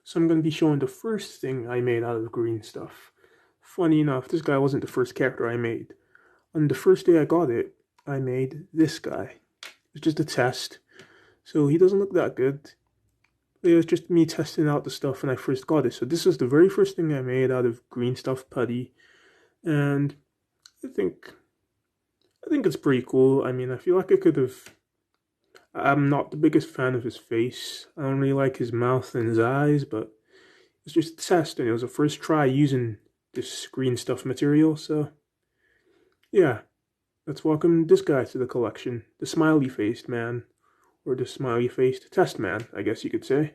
So I'm going to be showing the first thing I made out of green stuff. Funny enough, this guy wasn't the first character I made. On the first day I got it, I made this guy. It's just a test, so he doesn't look that good. It was just me testing out the stuff when I first got it. So this was the very first thing I made out of green stuff putty, and I think I think it's pretty cool. I mean, I feel like I could have. I'm not the biggest fan of his face. I don't really like his mouth and his eyes, but it's just a test, and it was the first try using this green stuff material. So yeah, let's welcome this guy to the collection, the smiley faced man, or the smiley faced test man, I guess you could say.